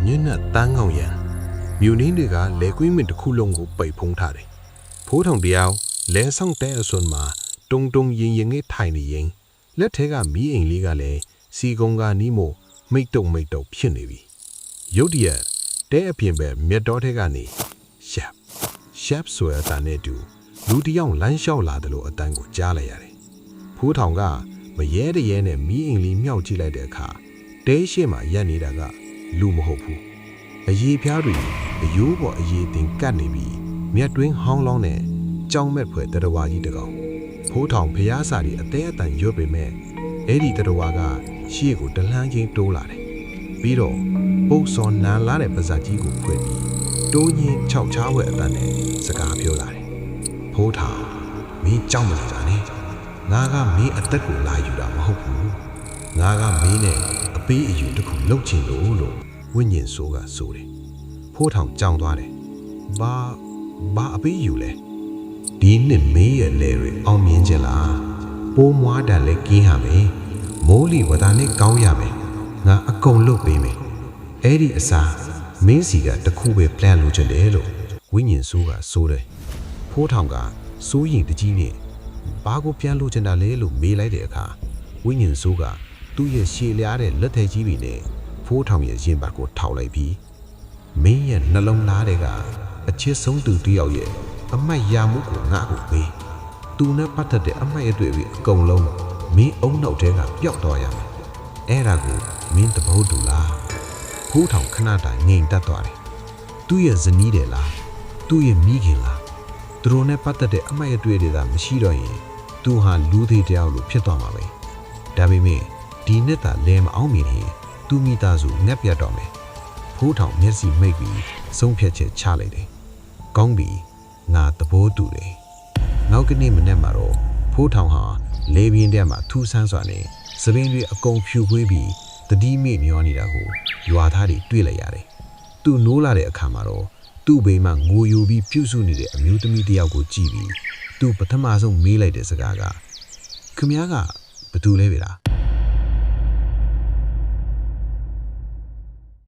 ညနဲ့တန်းကောင်ရန်မြူနင်းတွေကလေကွင်းမင်တစ်ခုလုံးကိုပိတ်ဖုံးထားတယ်ဖိုးထောင်တယောက်လဲဆောင်တဲ့အစွန်မှာတုံတုံရင်ရင်ငယ်ထိုင်နေရင်လက်ထဲကမီးအိမ်လေးကလည်းစီကုံကနီးမို့မိတ်တုံဖြစ်နေပြီရုတ်တရက်တဲအပြင်ပဲမြတ်တော်ထဲကနေရှပ်ဆိုရတဲ့နဲ့တူလူတယောက်လမ်းလျှောက်လာတယ်လို့အတန်းကိုကြားလိုက်ရတယ်ဖိုးထောင်ကမရဲတရဲနဲ့မီးအိမ်လေးမြောက်ကြည့်လိုက်တဲ့အခါတဲရှိမှရက်နေတာကလူမဟုတ်ဘူးအရေးပြားတွေအယိုးပေါ်အရေးတင်ကတ်နေပြီးမြတ်တွင်းဟောင်းလောင်းနဲ့ကြောင်မဲ့ဖွယ်တရဝါကြီးတကောင်ဖိုးထောင်ဖျားစာတွေအသေးအတန်ရွတ်ပေမဲ့အဲ့ဒီတရဝါကရှေ့ကိုတလှမ်းချင်းတိုးလာတယ်ပြီးတော့ပုတ်စော်နန်းလာတဲ့ပါဇက်ကြီးကိုဖွင့်ပြီးတိုးညင်းခြောက်ချားဝဲအတန်နဲ့စကားပြောလာတယ်ဖိုးထောင်မင်းကြောက်မလာကြနဲ့ငါကမင်းအသက်ကိုလာယူတာမဟုတ်ဘူးငါကမင်းနဲ့အပေးအယူတစ်ခုလုပ်ချင်လို့ဝိညာဉ်ဆိုးကဆိုတယ်ဖိုးထောင်ကြောင်သွားတယ်ဘာအပေးယူလဲဒီနှစ်မင်းရဲ့လေတွေအောင်မြင်ကြလားပိုးမွားတန်လဲကင်းဟာမယ်မိုးလီဝဒါနဲ့ကောင်းရမယ်ငါအကုန်လုပ်ပေးမယ်အဲ့ဒီအစားမင်းစီကတခုပဲ plan လုပ်ချင်တယ်လို့ဝိညာဉ်ဆိုးကဆိုတယ်ဖိုးထောင်ကစိုးရင်တကြီးနဲ့ဘာကိုပြန်လုပ်ချင်တာလဲလို့မေးလိုက်တဲ့အခါဝိညာဉ်ဆိုးကသူ့ရဲ့ရှည်လျားတဲ့လက်ထည်ကြီးတွေနဲ့ဖိုးထောင်ရဲ့ရင်ဘတ်ကိုထောက်လိုက်ပြီးမင်းရဲ့နှလုံးသားတွေကအချစ်ဆုံးသူတယောက်ရဲ့အမိုက်ရမှုကိုငါ့ကိုပေးသူနဲ့ပတ်သက်တဲ့အမိုက်အတွေ့အကြုံအကုန်လုံးမင်းအုံနှုတ်ထဲကပျောက်သွားရမယ်အဲ့ဒါကိုမင်းသဘောတူလားဖိုးထောင်ခဏတာငြိမ်သက်သွားတယ်သူ့ရဲ့ဇနီးတယ်လားသူ့ရဲ့မိခင်လားသူတို့နဲ့ပတ်သက်တဲ့အမိုက်အတွေ့တွေကမရှိတော့ရင်သူဟာလူသေးတယောက်လိုဖြစ်သွားမှာပဲဒါပေမဲ့ဒီနှစ်သာလဲမအောင်မြင်ရင်သူမိသားစုငက်ပြတ်တော့မယ်ဖိုးထောင်မျက်စိမိတ်ပြီးဆုံးဖြတ်ချက်ချလိုက်တယ်ကောင်းပြီငါသဘောတူတယ်နောက်ကနေ့မနေ့မှာတော့ဖိုးထောင်ဟာလေပြင်းထဲမှာထူးဆန်းစွာနဲ့စပင်းတွေအကုန်ဖြူခွေးပြီးတတိမိမျောနေတာကိုရွာသားတွေတွေ့လိုက်ရတယ်သူနိုးလာတဲ့အခါမှာတော့သူ့ဘေးမှာငိုယိုပြီးပြုစုနေတဲ့အမျိုးသမီးတစ်ယောက်ကိုကြည့်ပြီးသူပထမဆုံးမေးလိုက်တဲ့စကားကခမည်းကဘသူလဲဗျာ